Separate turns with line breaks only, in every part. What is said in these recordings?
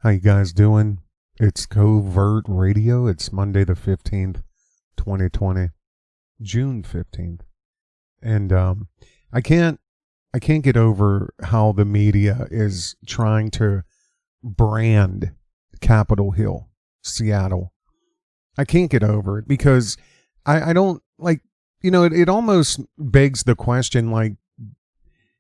How you guys doing? It's Covert Radio. It's Monday the 15th, 2020, June 15th. And I can't get over how the media is trying to brand Capitol Hill, Seattle. I can't get over it because I don't like, it almost begs the question, like,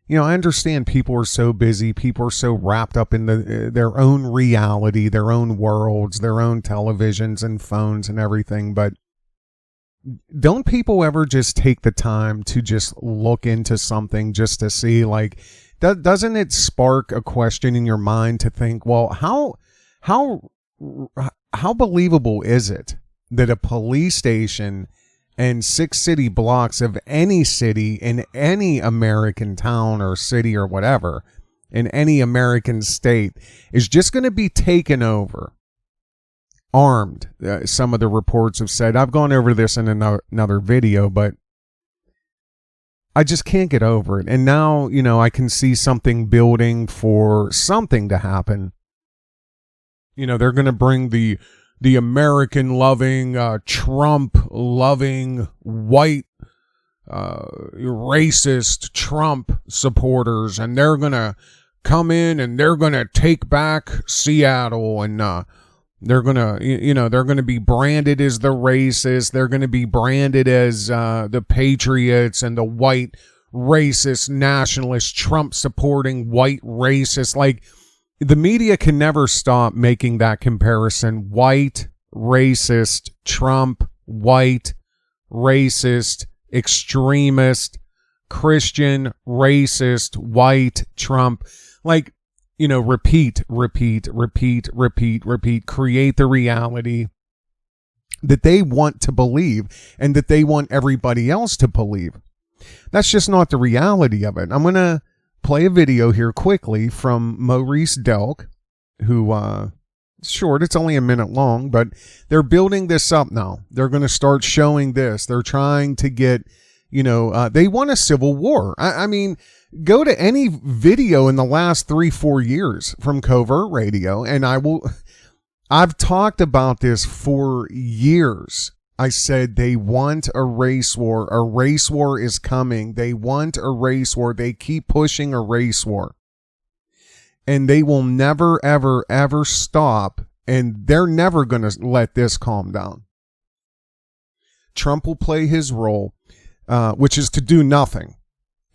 I understand people are so busy. People are so wrapped up in their own reality, their own worlds, their own televisions and phones and everything. But don't people ever just take the time to just look into something just to see, like, doesn't it spark a question in your mind to think, well, how believable is it that a police station and 6 city blocks of any city in any American town or city or whatever, in any American state, is just going to be taken over, armed? Some of the reports have said, I've gone over this in another video, but I just can't get over it. And now, I can see something building for something to happen. They're going to bring the American-loving, Trump-loving, white, racist Trump supporters, and they're going to come in and they're going to take back Seattle, and they're going to, they're going to be branded as the racists. They're going to be branded as the patriots and the white racist nationalist Trump-supporting white racist. Like, the media can never stop making that comparison. White, racist, Trump, white, racist, extremist, Christian, racist, white, Trump. Like, repeat, create the reality that they want to believe and that they want everybody else to believe. That's just not the reality of it. I'm going to play a video here quickly from Maurice Delk, who, short, it's only a minute long, but they're building this up now. They're going to start showing this. They're trying to get, they want a civil war. I mean, go to any video in the last 3-4 years from Covert Radio, and I've talked about this for years. I said they want a race war. A race war is coming. They want a race war. They keep pushing a race war. And they will never, ever, ever stop. And they're never going to let this calm down. Trump will play his role, which is to do nothing.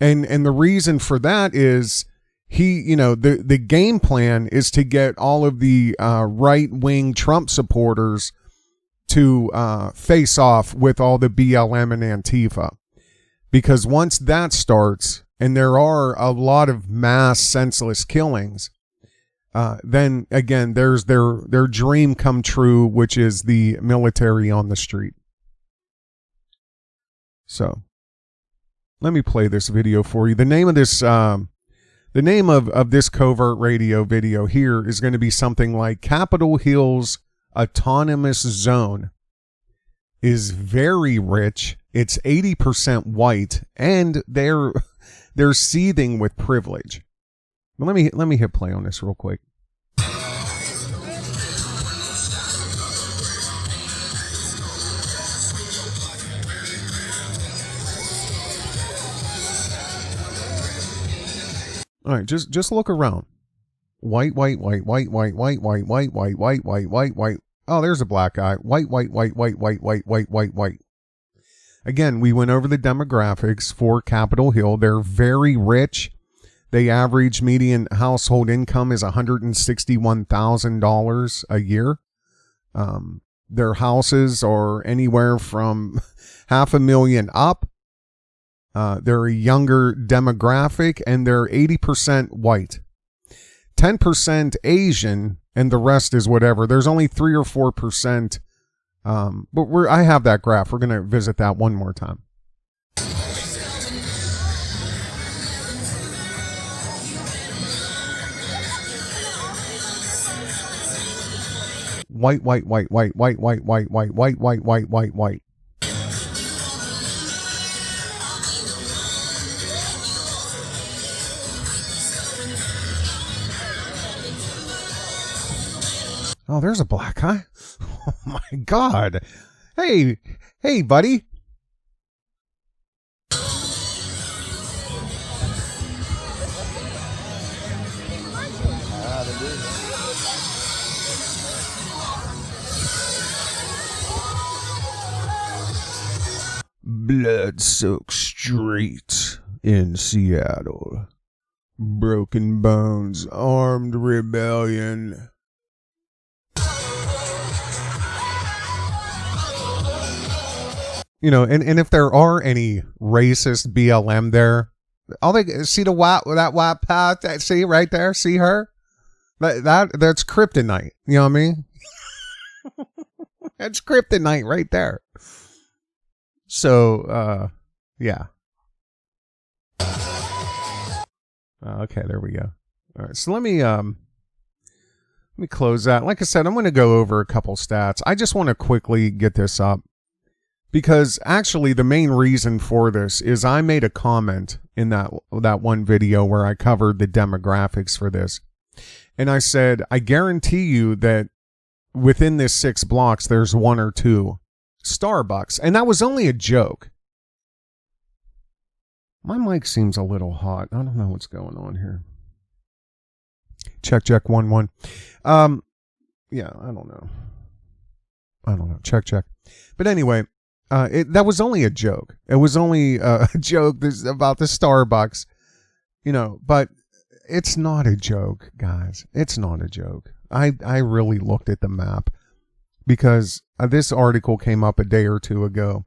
And the reason for that is the game plan is to get all of the right-wing Trump supporters to face off with all the BLM and Antifa. Because once that starts, and there are a lot of mass senseless killings, then again, there's their dream come true, which is the military on the street. So let me play this video for you. The name of this this Covert Radio video here is going to be something like Capitol Hill's Autonomous Zone is very rich. It's 80% white, and they're seething with privilege. Let me hit play on this real quick. All right, just look around. White. Oh, there's a black guy. White. Again, we went over the demographics for Capitol Hill. They're very rich. The average median household income is $161,000 a year. Their houses are anywhere from $500,000 up. They're a younger demographic, and they're 80% white. 10% Asian, and the rest is whatever. There's only 3 or 4%. But I have that graph. We're going to visit that one more time. White. Oh, there's a black guy. Oh my God. Hey, buddy. Blood-soaked streets in Seattle. Broken bones, armed rebellion. You know, and if there are any racist BLM there, all they see that white path, see right there, see her? That's kryptonite. You know what I mean? That's kryptonite right there. So, yeah. Okay, there we go. All right, so let me close that. Like I said, I'm going to go over a couple stats. I just want to quickly get this up because actually the main reason for this is I made a comment in that one video where I covered the demographics for this. And I said, I guarantee you that within this 6 blocks, there's 1 or 2 Starbucks. And that was only a joke. My mic seems a little hot. I don't know what's going on here. Check 1 1. Yeah, I don't know. Check. But anyway, that was only a joke. It was only a joke about the Starbucks, you know, but it's not a joke, guys. It's not a joke. I really looked at the map because this article came up a day or two ago.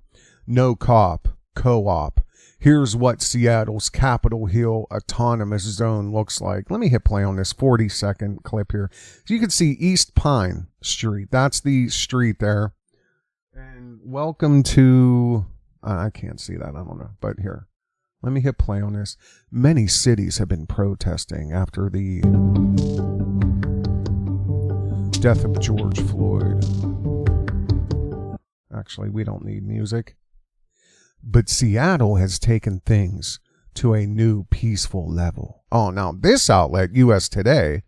No cop, co-op. Here's what Seattle's Capitol Hill Autonomous Zone looks like. Let me hit play on this 40-second clip here. So you can see East Pine Street. That's the street there. And welcome to... I can't see that. I don't know. But here. Let me hit play on this. Many cities have been protesting after the death of George Floyd. Actually, we don't need music. But Seattle has taken things to a new peaceful level. Oh, now this outlet, U.S. Today,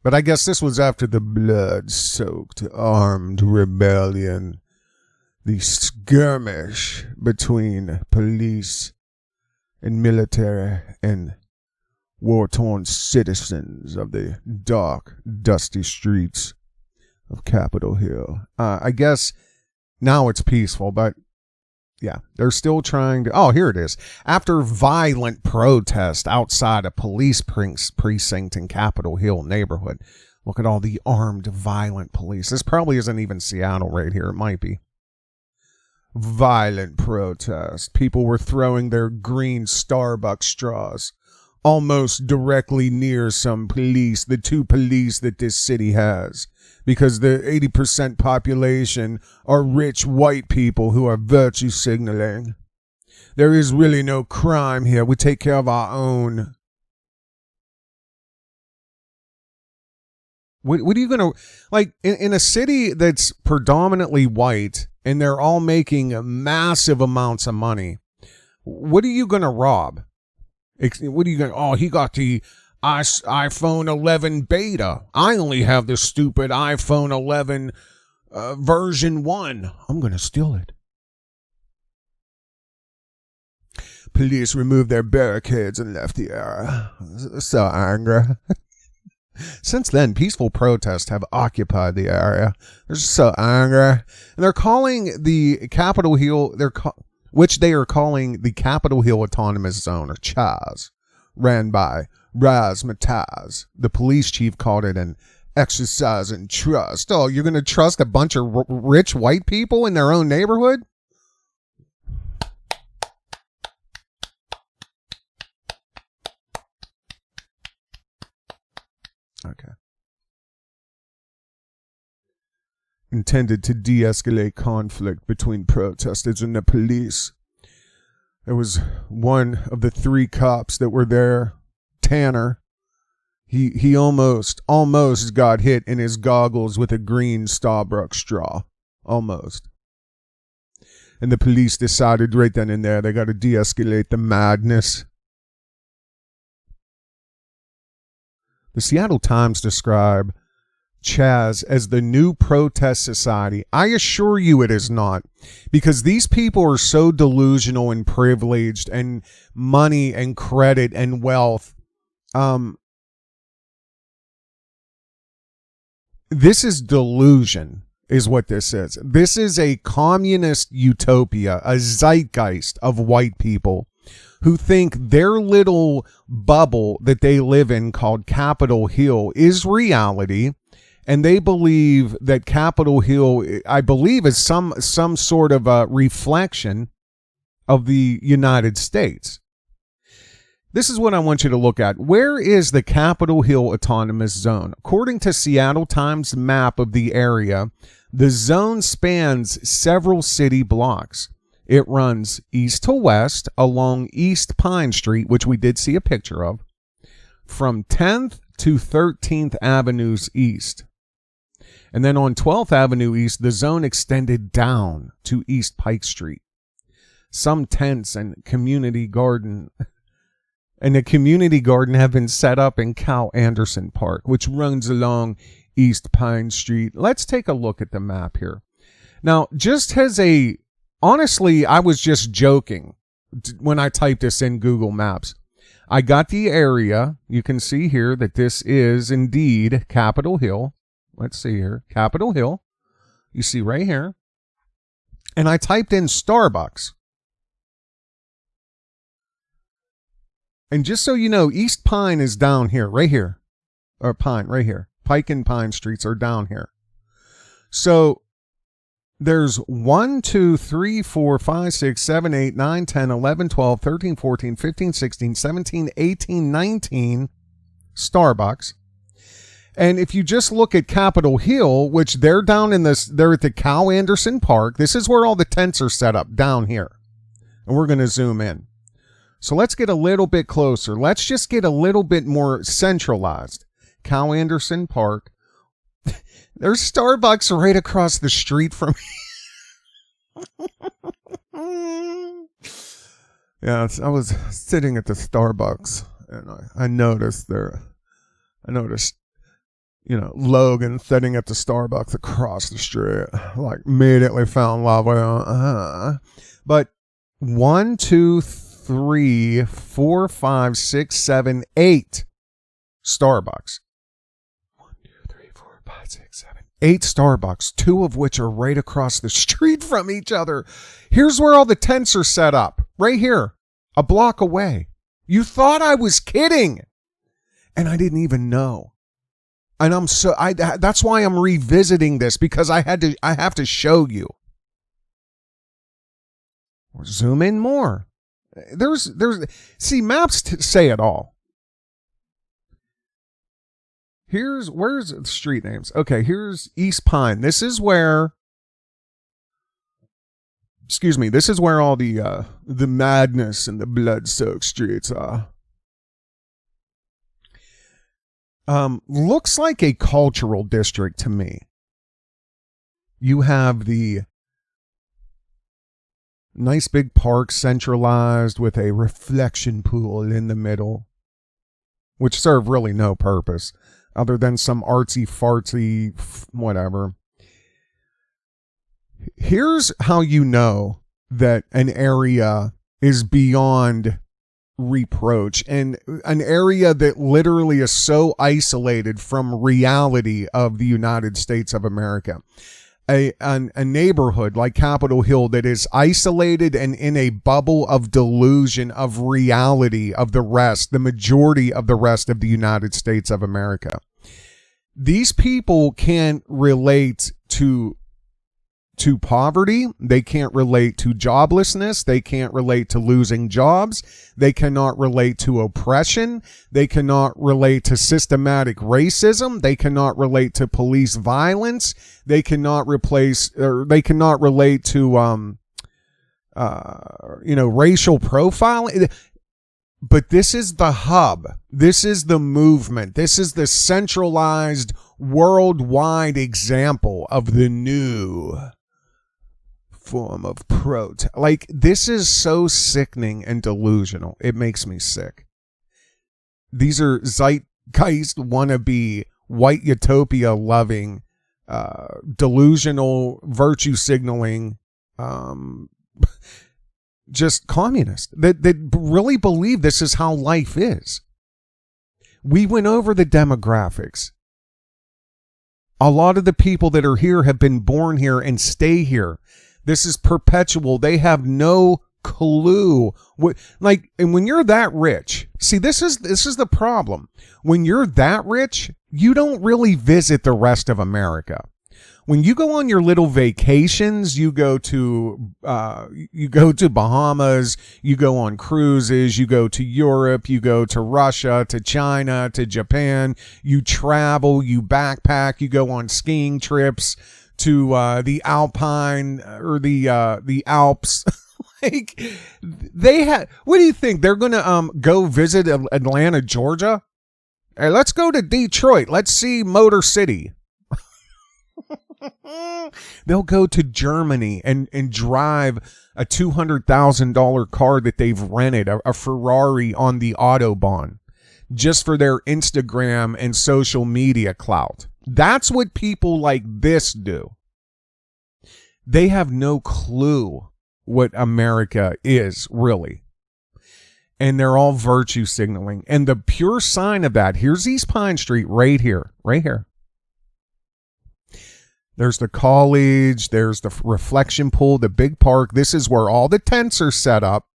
but I guess this was after the blood-soaked armed rebellion, the skirmish between police and military and war-torn citizens of the dark, dusty streets of Capitol Hill. I guess now it's peaceful, but yeah, they're still trying to... Oh, here it is. After violent protest outside a police precinct in Capitol Hill neighborhood. Look at all the armed, violent police. This probably isn't even Seattle right here. It might be. Violent protest. People were throwing their green Starbucks straws almost directly near some police, the 2 police that this city has. Because the 80% population are rich white people who are virtue signaling. There is really no crime here. We take care of our own. What are you going to... Like, in a city that's predominantly white, and they're all making massive amounts of money, what are you going to rob? What are you going to... Oh, he got the iPhone 11 beta. I only have the stupid iPhone 11 version 1. I'm going to steal it. Police removed their barricades and left the area. So angry. Since then, peaceful protests have occupied the area. They're just so angry. And they're calling the Capitol Hill, which they are calling the Capitol Hill Autonomous Zone, or CHAZ, ran by Razzmatazz. The police chief called it an exercise in trust. Oh, you're going to trust a bunch of rich white people in their own neighborhood? Okay. Intended to de-escalate conflict between protesters and the police. There was one of the 3 cops that were there, Tanner. He almost got hit in his goggles with a green Starbucks straw. Almost. And the police decided right then and there they got to de-escalate the madness. The Seattle Times described Chaz as the new protest society. I assure you it is not, because these people are so delusional and privileged, and money and credit and wealth. This is delusion, is what this is. This is a communist utopia, a zeitgeist of white people who think their little bubble that they live in called Capitol Hill is reality. And they believe that Capitol Hill, I believe, is some sort of a reflection of the United States. This is what I want you to look at. Where is the Capitol Hill Autonomous Zone? According to Seattle Times map of the area, the zone spans several city blocks. It runs east to west along East Pine Street, which we did see a picture of, from 10th to 13th Avenues East. And then on 12th Avenue East, the zone extended down to East Pike Street. Some tents and community garden have been set up in Cal Anderson Park, which runs along East Pine Street. Let's take a look at the map here. Now, just as honestly, I was just joking when I typed this in Google Maps. I got the area. You can see here that this is indeed Capitol Hill. Let's see here. Capitol Hill. You see right here. And I typed in Starbucks. And just so you know, East Pine is down here, right here. Or Pine, right here. Pike and Pine Streets are down here. So there's 1, 2, 3, 4, 5, 6, 7, 8, 9, 10, 11, 12, 13, 14, 15, 16, 17, 18, 19 Starbucks. And if you just look at Capitol Hill, which they're down in this, they're at the Cal Anderson Park. This is where all the tents are set up, down here. And we're going to zoom in. So let's get a little bit closer. Let's just get a little bit more centralized. Cal Anderson Park. There's Starbucks right across the street from me. Yeah, I was sitting at the Starbucks, and I noticed Logan sitting at the Starbucks across the street. Like, immediately fell in love with him. But 1, 2, 3, 4, 5, 6, 7, 8 Starbucks. 1, 2, 3, 4, 5, 6, 7, 8 Starbucks, 2 of which are right across the street from each other. Here's where all the tents are set up. Right here. A block away. You thought I was kidding. And I didn't even know. And that's why I'm revisiting this, because I have to show you. Or zoom in more. See, maps say it all. Where's the street names? Okay, here's East Pine. This is where all the madness and the blood-soaked streets are. Looks like a cultural district to me. You have the nice big park centralized with a reflection pool in the middle, which serve really no purpose other than some artsy-fartsy whatever. Here's how you know that an area is beyond reproach, and an area that literally is so isolated from reality of the United States of America. A neighborhood like Capitol Hill that is isolated and in a bubble of delusion of reality of the majority of the rest of the United States of America. These people can't relate to poverty. They can't relate to joblessness. They can't relate to losing jobs. They cannot relate to oppression. They cannot relate to systematic racism. They cannot relate to police violence. They cannot relate to racial profiling. But this is the hub. This is the movement. This is the centralized worldwide example of the new form of protest. Like, this is so sickening and delusional. It makes me sick. These are zeitgeist wannabe white utopia loving, delusional virtue signaling, just communists that really believe this is how life is. We went over the demographics. A lot of the people that are here have been born here and stay here. This is perpetual. They have no clue what, like, and when you're that rich, see, this is the problem. When you're that rich, you don't really visit the rest of America. When you go on your little vacations, you go to Bahamas, you go on cruises, you go to Europe, you go to Russia, to China, to Japan, you travel, you backpack, you go on skiing trips to the Alpine or the Alps. Like, they had, what do you think? They're going to go visit Atlanta, Georgia? Hey, let's go to Detroit. Let's see Motor City. They'll go to Germany and drive a $200,000 car that they've rented, a Ferrari on the Autobahn, just for their Instagram and social media clout. That's what people like this do. They have no clue what America is, really. And they're all virtue signaling. And the pure sign of that, here's East Pine Street right here, right here. There's the college, there's the reflection pool, the big park. This is where all the tents are set up.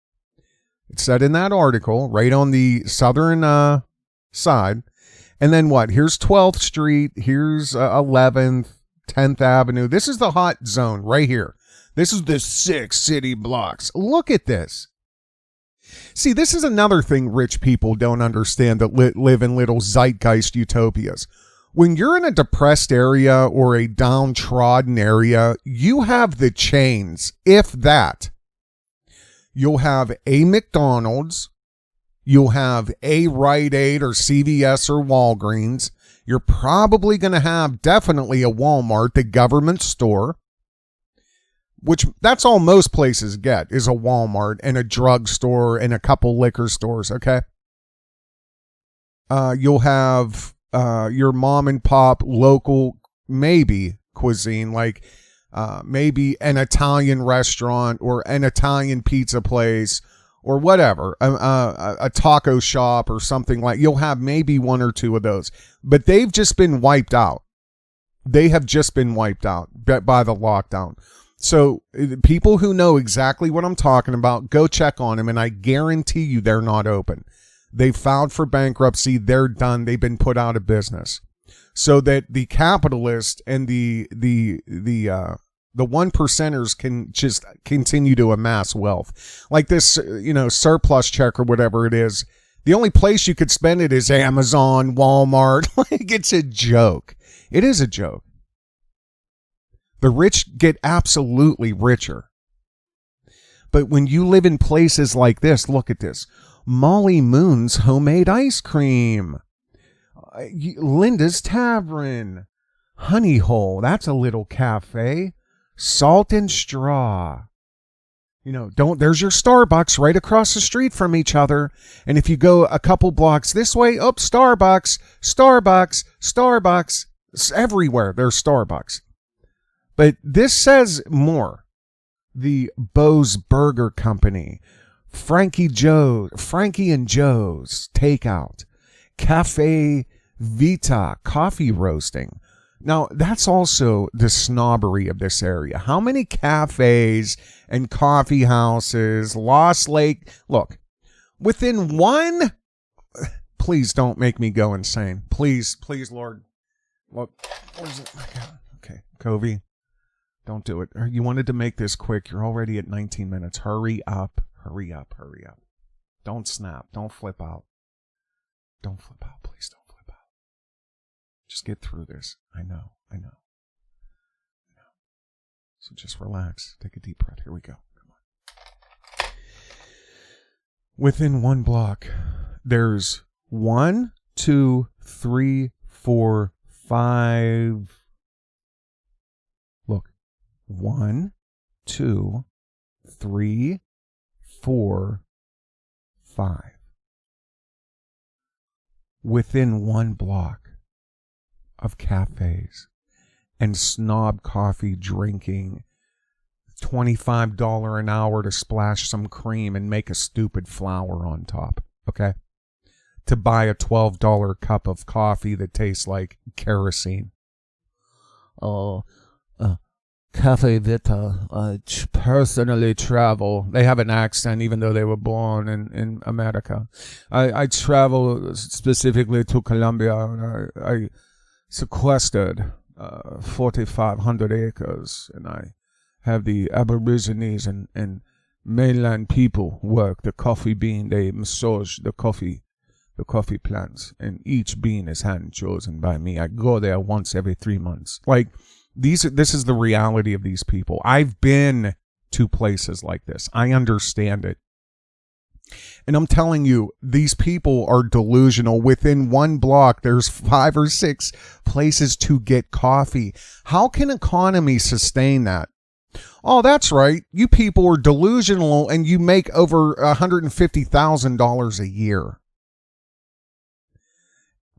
It's said in that article, right on the southern side. And then what? Here's 12th Street, here's 11th, 10th Avenue. This is the hot zone right here. This is the 6 city blocks. Look at this. See, this is another thing rich people don't understand that live in little zeitgeist utopias. When you're in a depressed area or a downtrodden area, you have the chains, if that. You'll have a McDonald's, you'll have a Rite Aid or CVS or Walgreens. You're probably going to have definitely a Walmart, the government store, which that's all most places get, is a Walmart and a drugstore and a couple liquor stores, okay? You'll have your mom and pop local, maybe cuisine, like maybe an Italian restaurant or an Italian pizza place or whatever, a taco shop or something like. You'll have maybe one or two of those, but they've just been wiped out. They have just been wiped out by the lockdown. So people who know exactly what I'm talking about, go check on them, and I guarantee you they're not open. They filed for bankruptcy. They're done. They've been put out of business, so that the capitalists and the one percenters can just continue to amass wealth. Like this, surplus check or whatever it is. The only place you could spend it is Amazon, Walmart. Like, it's a joke. It is a joke. The rich get absolutely richer. But when you live in places like this, look at this. Molly Moon's homemade ice cream. Linda's Tavern. Honey Hole, that's a little cafe. Salt and Straw. There's your Starbucks right across the street from each other. And if you go a couple blocks this way, Starbucks. It's everywhere there's Starbucks. But this says more. The Bo's Burger Company, Frankie and Joe's Takeout, Cafe Vita Coffee Roasting. Now, that's also the snobbery of this area. How many cafes and coffee houses, Lost Lake? Look, within one, please don't make me go insane. Please, Lord. Look, okay, Covey. Don't do it. You wanted to make this quick. You're already at 19 minutes. Hurry up. Don't snap. Don't flip out. Please don't flip out. Just get through this. I know. So just relax. Take a deep breath. Here we go. Come on. Within one block, there's 1, 2, 3, 4, 5. 1, 2, 3, 4, 5. Within one block, of cafes and snob coffee drinking, $25 an hour to splash some cream and make a stupid flower on top, okay? To buy a $12 cup of coffee that tastes like kerosene. Oh, Cafe Vita, I personally travel. They have an accent even though they were born in America. I travel specifically to Colombia, and I sequestered 4,500 acres, and I have the Aborigines and mainland people work the coffee bean. They massage the coffee plants, and each bean is hand chosen by me. I go there once every 3 months. Like, this is the reality of these people. I've been to places like this. I understand it. And I'm telling you, these people are delusional. Within one block, there's 5 or 6 places to get coffee. How can economy sustain that? Oh, that's right. You people are delusional and you make over $150,000 a year.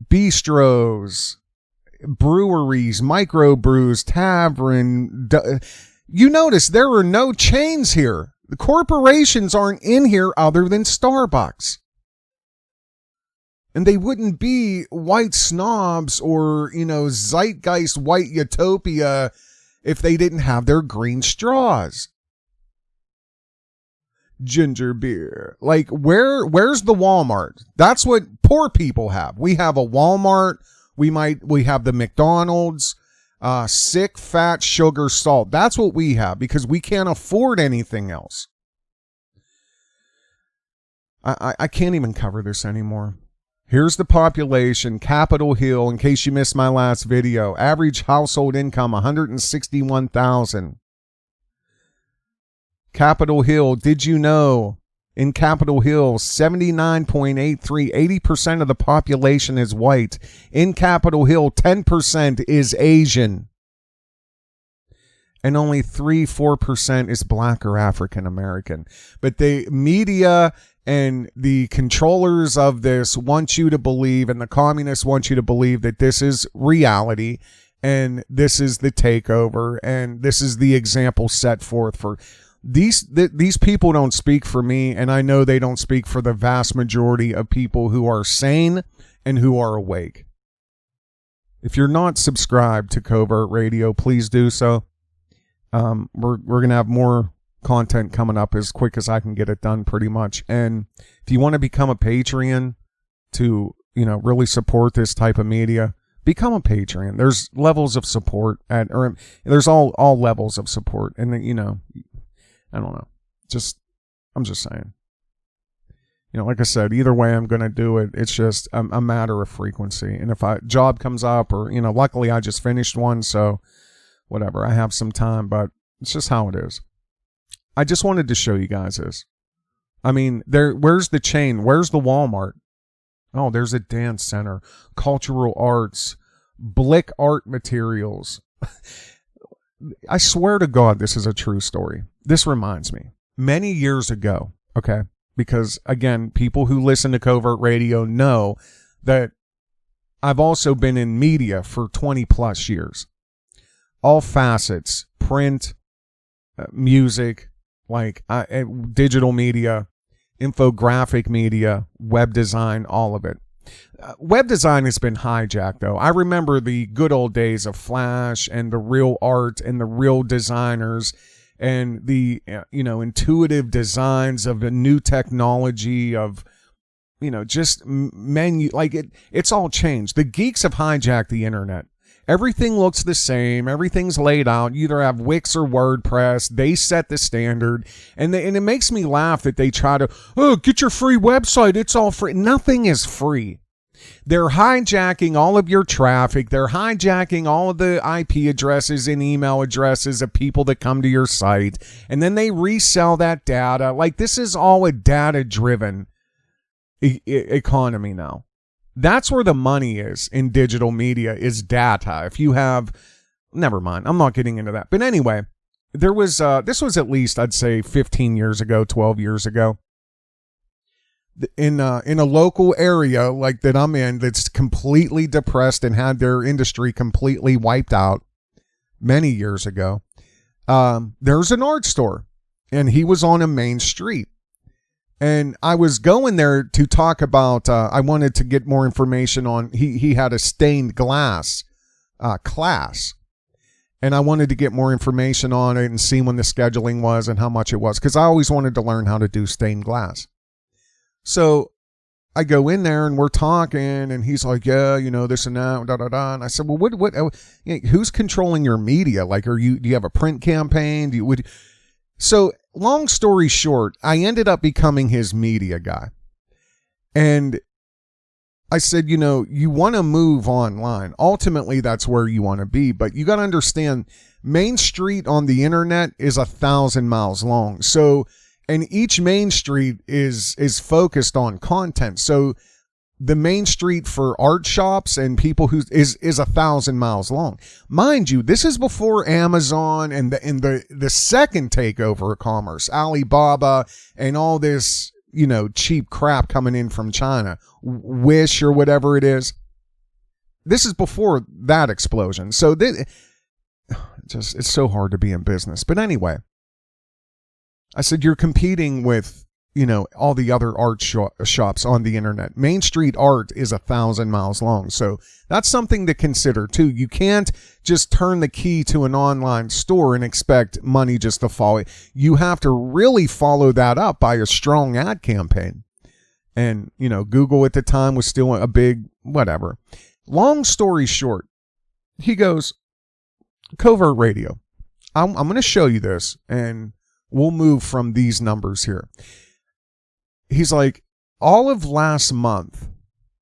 Bistros, breweries, microbrews, tavern. You notice there are no chains here. The corporations aren't in here other than Starbucks. And they wouldn't be white snobs or, zeitgeist white utopia if they didn't have their green straws. Ginger beer. Like, where's the Walmart? That's what poor people have. We have a Walmart. We have the McDonald's, sick, fat, sugar, salt. That's what we have because we can't afford anything else. I can't even cover this anymore. Here's the population. Capitol Hill, in case you missed my last video. Average household income, $161,000. Capitol Hill, did you know in Capitol Hill, 79.83, 80% of the population is white. In Capitol Hill, 10% is Asian. And only 3-4% is black or African American. But the media and the controllers of this want you to believe, and the communists want you to believe that this is reality, and this is the takeover, and this is the example set forth for... These people don't speak for me, and I know they don't speak for the vast majority of people who are sane and who are awake. If you're not subscribed to Covert Radio, please do so. We're going to have more content coming up as quick as I can get it done, pretty much. And if you want to become a Patreon to, really support this type of media, become a Patreon. There's levels of support there's all levels of support, and I don't know. I'm just saying. Like I said, either way I'm going to do it. It's just a matter of frequency. And if a job comes up or, luckily I just finished one, so whatever, I have some time, but it's just how it is. I just wanted to show you guys this. I mean, where's the chain? Where's the Walmart? Oh, there's a dance center, cultural arts, Blick art materials. I swear to God, this is a true story. This reminds me, many years ago, okay, because, again, people who listen to Covert Radio know that I've also been in media for 20-plus years. All facets, print, music, digital media, infographic media, web design, all of it. Web design has been hijacked, though. I remember the good old days of Flash and the real art and the real designers and the, intuitive designs of the new technology of, just menu. It's all changed. The geeks have hijacked the internet. Everything looks the same. Everything's laid out. You either have Wix or WordPress. They set the standard. And it makes me laugh that they try to, get your free website. It's all free. Nothing is free. They're hijacking all of your traffic. They're hijacking all of the IP addresses and email addresses of people that come to your site. And then they resell that data. This is all a data-driven economy now. That's where the money is in digital media, is data. If you have, never mind, I'm not getting into that. But anyway, there was, this was at least, I'd say 15 years ago, 12 years ago. in a local area like that I'm in that's completely depressed and had their industry completely wiped out many years ago. There's an art store, and he was on a main street. And I was going there to talk about, I wanted to get more information on, he had a stained glass class. And I wanted to get more information on it and see when the scheduling was and how much it was, because I always wanted to learn how to do stained glass. So I go in there and we're talking, and he's like, yeah, this and that, da da da. And I said, well, what who's controlling your media? Like, do you have a print campaign? So long story short, I ended up becoming his media guy. And I said, you want to move online. Ultimately, that's where you want to be. But you got to understand, Main Street on the internet is 1,000 miles long. So, and each Main Street is focused on content. So the Main Street for art shops and people who is 1,000 miles long. Mind you, this is before Amazon and the second takeover of commerce, Alibaba and all this, cheap crap coming in from China, Wish or whatever it is. This is before that explosion. So it's so hard to be in business. But anyway, I said, you're competing with, all the other art shops on the internet. Main Street art is 1,000 miles long. So that's something to consider too. You can't just turn the key to an online store and expect money just to follow. You have to really follow that up by a strong ad campaign. And, Google at the time was still a big whatever. Long story short, he goes, Covert Radio. I'm going to show you this, and we'll move from these numbers here. He's like, all of last month,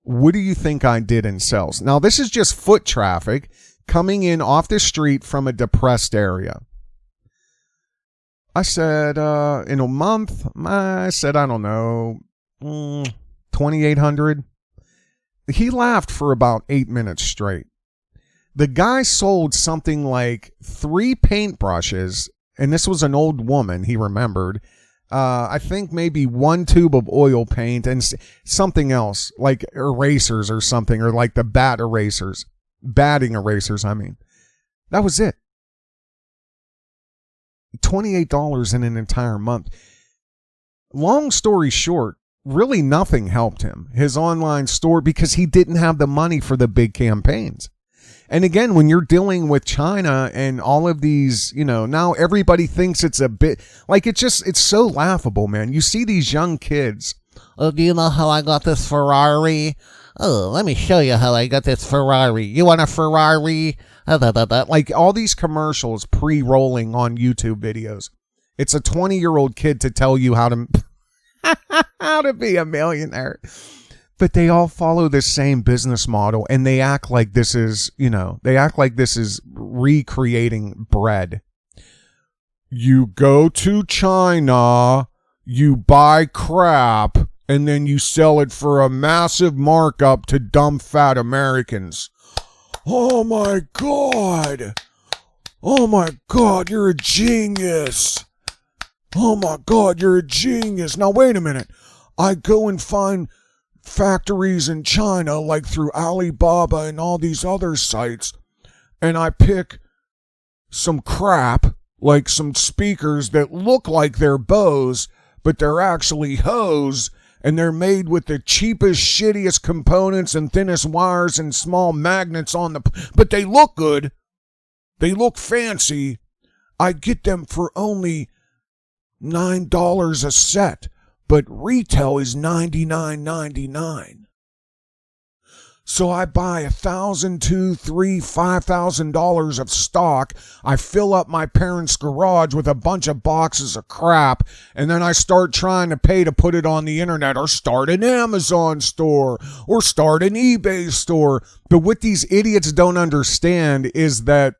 what do you think I did in sales? Now, this is just foot traffic coming in off the street from a depressed area. I said, in a month, I don't know, 2,800. He laughed for about 8 minutes straight. The guy sold something like 3 paintbrushes, and this was an old woman, he remembered. I think maybe 1 tube of oil paint and something else, like erasers or something, or like the batting erasers, I mean. That was it. $28 in an entire month. Long story short, really nothing helped him, his online store, because he didn't have the money for the big campaigns. And again, when you're dealing with China and all of these, now everybody thinks it's a bit like it's so laughable, man. You see these young kids.
Oh, do you know how I got this Ferrari? Oh, let me show you how I got this Ferrari. You want a Ferrari?
Like all these commercials pre-rolling on YouTube videos. It's a 20-year-old kid to tell you how to be a millionaire. But they all follow the same business model, and they act like this is, recreating bread. You go to China, you buy crap, and then you sell it for a massive markup to dumb fat Americans. Oh my God. Oh my God, you're a genius. Oh my God, you're a genius. Now wait a minute. I go and find factories in China, like through Alibaba and all these other sites, and I pick some crap, like some speakers that look like they're Bose, but they're actually hose, and they're made with the cheapest, shittiest components and thinnest wires and small magnets on but they look good. They look fancy. I get them for only $9 a set. But retail is $99.99. So I buy $1,000, $2,000, $3,000, $5,000 of stock. I fill up my parents' garage with a bunch of boxes of crap, and then I start trying to pay to put it on the internet, or start an Amazon store, or start an eBay store. But what these idiots don't understand is that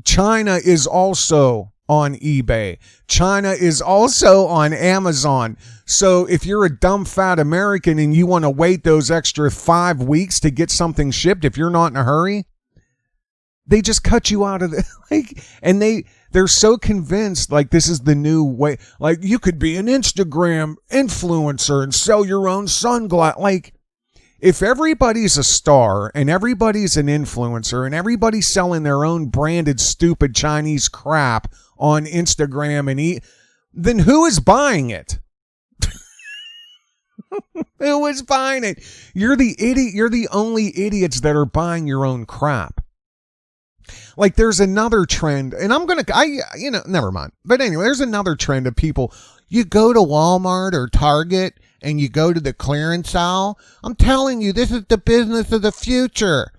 China is also on eBay. China is also on Amazon. So if you're a dumb fat American and you want to wait those extra 5 weeks to get something shipped, if you're not in a hurry, they just cut you out of the and they're so convinced like this is the new way. Like you could be an Instagram influencer and sell your own sunglasses. Like if everybody's a star and everybody's an influencer and everybody's selling their own branded stupid Chinese crap on Instagram then who is buying it? Who is buying it? You're the idiot. You're the only idiots that are buying your own crap. Like there's another trend, and never mind. But anyway, there's another trend of people. You go to Walmart or Target and you go to the clearance aisle. I'm telling you, this is the business of the future.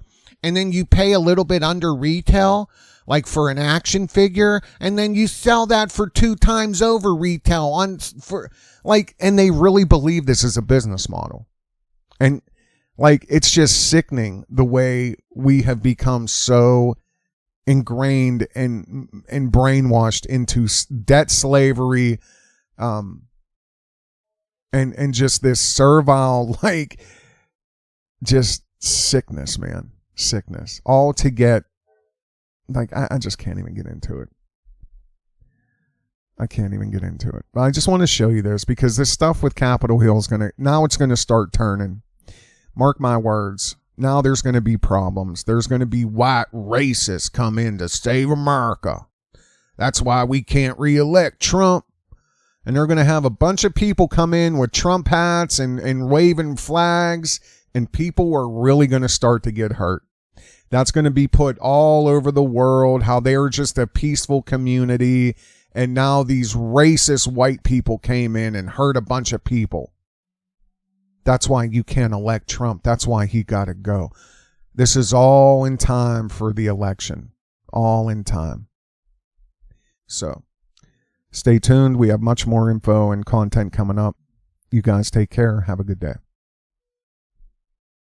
And then you pay a little bit under retail, like for an action figure, and then you sell that for 2 times over retail and they really believe this is a business model. And like, it's just sickening the way we have become so ingrained and brainwashed into debt slavery, and just this servile, like, just sickness, man. Sickness. All to get, like, I just can't even get into it. I can't even get into it. But I just want to show you this because this stuff with Capitol Hill is now it's going to start turning. Mark my words. Now there's going to be problems. There's going to be white racists come in to save America. That's why we can't reelect Trump. And they're going to have a bunch of people come in with Trump hats and waving flags, and people are really going to start to get hurt. That's going to be put all over the world, how they're just a peaceful community, and now these racist white people came in and hurt a bunch of people. That's why you can't elect Trump. That's why he got to go. This is all in time for the election. All in time. So, stay tuned. We have much more info and content coming up. You guys take care. Have a good day.